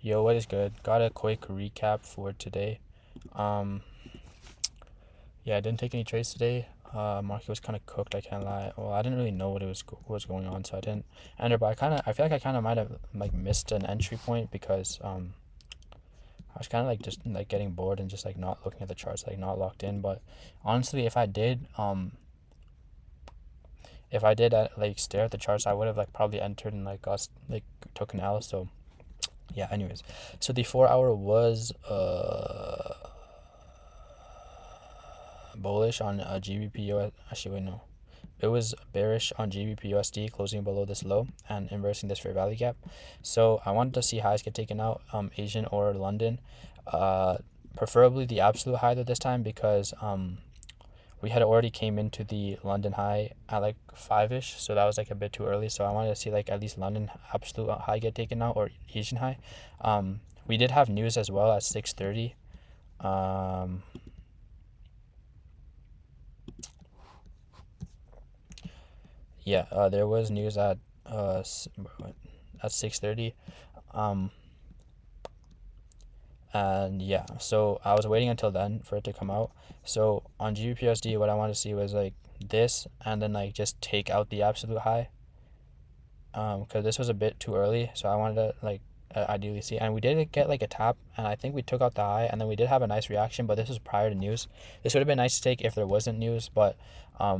Yo, what is good? Got a quick recap for today. Um, yeah, I didn't take any trades today. Market was kind of cooked. I can't lie. Well, I didn't really know what was going on, so I didn't enter. But I feel like I kind of might have like missed an entry point because I was kind of like just like getting bored and just like not looking at the charts, like not locked in. But honestly, if I did like stare at the charts, I would have like probably entered and like got like took an L. So yeah. Anyways, so the 4 hour was bullish on GBP US. Actually, wait, no. It was bearish on GBP USD, closing below this low and inversing this fair value gap. So I wanted to see highs get taken out, Asian or London, preferably the absolute high at this time because we had already came into the London high at like 5ish, so that was like a bit too early. So I wanted to see like at least London absolute high get taken out or Asian high. We did have news as well at 6:30. There was news at 6:30, and yeah, so I was waiting until then for it to come out. So on GBPUSD, what I wanted to see was like this, and then like just take out the absolute high, because this was a bit too early. So I wanted to like ideally see, and we did get like a tap, and I think we took out the high, and then we did have a nice reaction. But this was prior to news. This would have been nice to take if there wasn't news, but I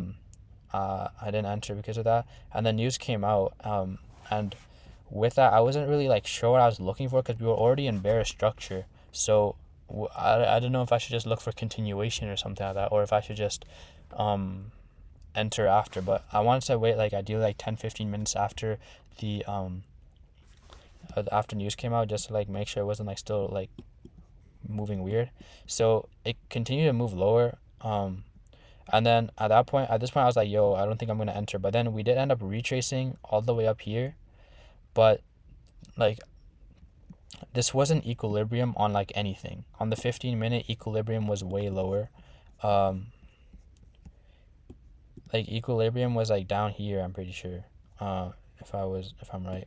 didn't enter because of that. And the news came out, and with that, I wasn't really like sure what I was looking for because we were already in bearish structure. So I don't know if I should just look for continuation or something like that, or if I should just enter after. But I wanted to wait like ideally like 10-15 minutes after the after news came out, just to like make sure it wasn't like still like moving weird. So it continued to move lower. And then at this point, I was like, yo, I don't think I'm going to enter. But then we did end up retracing all the way up here. But like, this wasn't equilibrium on like anything. On the 15-minute, equilibrium was way lower. Like equilibrium was like down here, I'm pretty sure. If I'm right.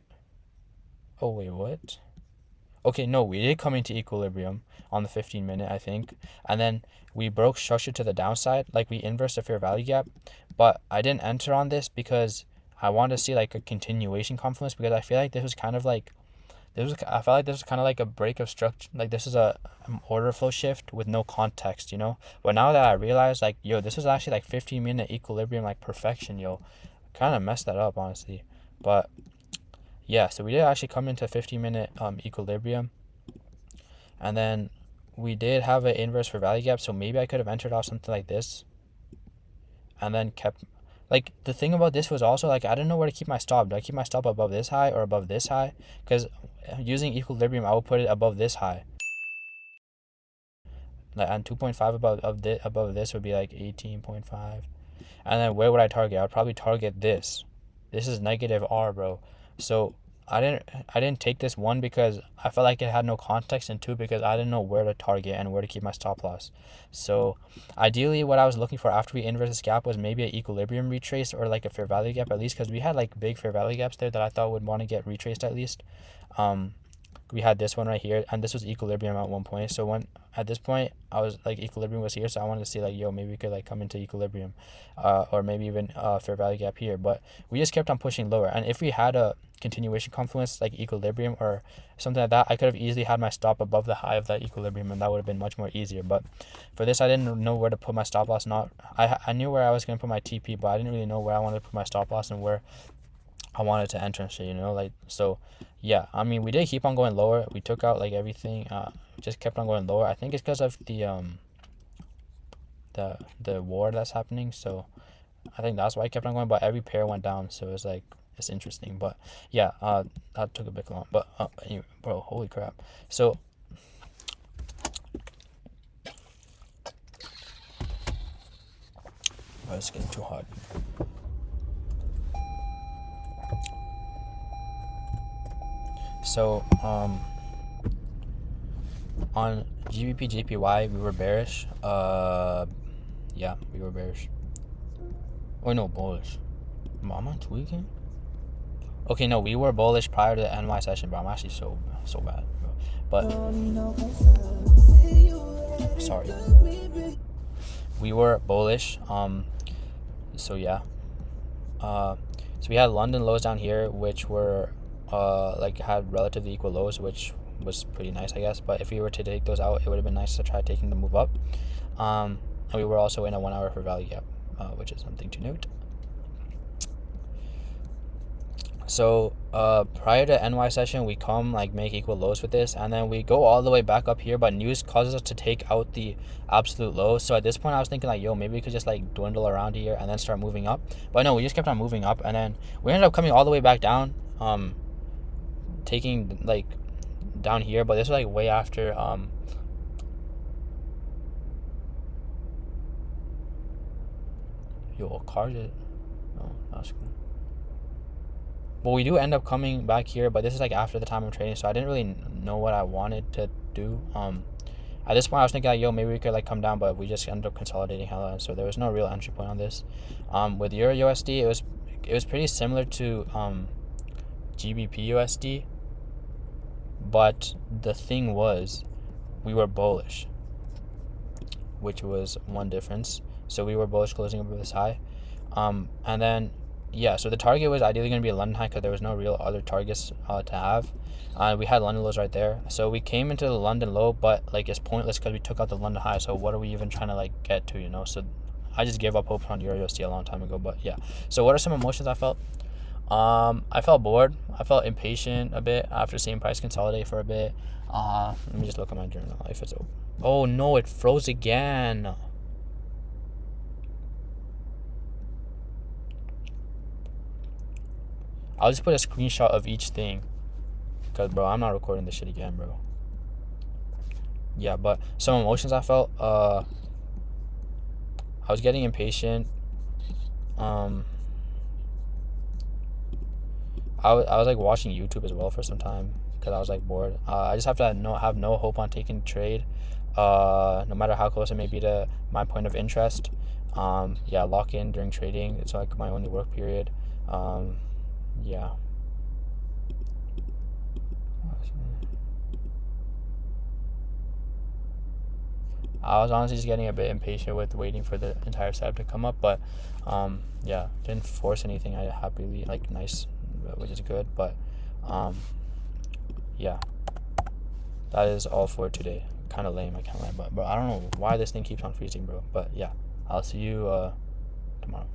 Oh, wait, what? Okay, no, we did come into equilibrium on the 15-minute, I think. And then we broke structure to the downside, like we inversed the fair value gap. But I didn't enter on this because I wanted to see like a continuation confluence, because I feel like this was kind of like I felt like this was kind of like a break of structure. Like this is a order flow shift with no context, you know. But now that I realize, like, yo, this was actually like 15-minute equilibrium, like perfection, yo. Kind of messed that up, honestly. But yeah, so we did actually come into 15-minute equilibrium, and then we did have an inverse for value gap. So maybe I could have entered off something like this, and then kept. Like, the thing about this was also, like, I didn't know where to keep my stop. Do I keep my stop above this high or above this high? Because using equilibrium, I would put it above this high. Like, and 2.5 above this would be like 18.5. And then where would I target? I would probably target this. This is negative R, bro. So I didn't take this, one, because I felt like it had no context, and two, because I didn't know where to target and where to keep my stop loss. So ideally what I was looking for after we inverse this gap was maybe an equilibrium retrace or like a fair value gap at least, because we had like big fair value gaps there that I thought would want to get retraced at least. We had this one right here, and this was equilibrium at one point. So when at this point I was like, equilibrium was here, so I wanted to see like, yo, maybe we could like come into equilibrium, or maybe even fair value gap here. But we just kept on pushing lower, and if we had a continuation confluence like equilibrium or something like that, I could have easily had my stop above the high of that equilibrium, and that would have been much more easier. But for this, I didn't know where to put my stop loss. I knew where I was going to put my TP, but I didn't really know where I wanted to put my stop loss and where I wanted to enter and shit, you know, like. So yeah, I mean, we did keep on going lower. We took out like everything, just kept on going lower. I think it's because of the war that's happening. So I think that's why I kept on going, but every pair went down, so it's like, it's interesting. But yeah, that took a bit long, but anyway, bro, holy crap. So it's getting too hot. So on GBP JPY we were bearish. Yeah, we were bearish. Oh no, bullish. Am I tweaking? Okay, no, we were bullish prior to the NY session, bro. I'm actually so bad, bro. But sorry, we were bullish. So yeah. So we had London lows down here, which were like had relatively equal lows, which was pretty nice, I guess. But if we were to take those out, it would have been nice to try taking the move up. And we were also in a 1 hour for value gap, which is something to note. So prior to NY session, we come like make equal lows with this, and then we go all the way back up here, but news causes us to take out the absolute lows. So at this point I was thinking like, yo, maybe we could just like dwindle around here and then start moving up. But no, we just kept on moving up, and then we ended up coming all the way back down, taking like down here. But this was like way after yo, car did. Oh, that's cool. Well, we do end up coming back here, but this is like after the time of trading, so I didn't really know what I wanted to do. At this point I was thinking like, yo, maybe we could like come down, but we just ended up consolidating hella, so there was no real entry point on this. With Euro USD, it was pretty similar to GBP USD, but the thing was we were bullish, which was one difference. So we were bullish closing above this high, and then yeah, so the target was ideally going to be a London high because there was no real other targets to have. We had London lows right there, so we came into the London low, but like it's pointless because we took out the London high. So what are we even trying to like get to, you know? So I just gave up hope on Euro USD a long time ago. But yeah, so what are some emotions I felt? I felt bored. I felt impatient a bit after seeing price consolidate for a bit. Let me just look at my journal if it's open. Oh no, it froze again. I'll just put a screenshot of each thing, because bro, I'm not recording this shit again, bro. Yeah, but some emotions I felt. I was getting impatient. I was like watching YouTube as well for some time because I was like bored. I just have to have no hope on taking trade, no matter how close it may be to my point of interest. Yeah, lock in during trading. It's like my only work period. Yeah. I was honestly just getting a bit impatient with waiting for the entire setup to come up, but yeah, didn't force anything. I happily like nice, which is good, but yeah, that is all for today. Kind of lame, I can't lie, but bro, I don't know why this thing keeps on freezing, bro. But yeah, I'll see you tomorrow.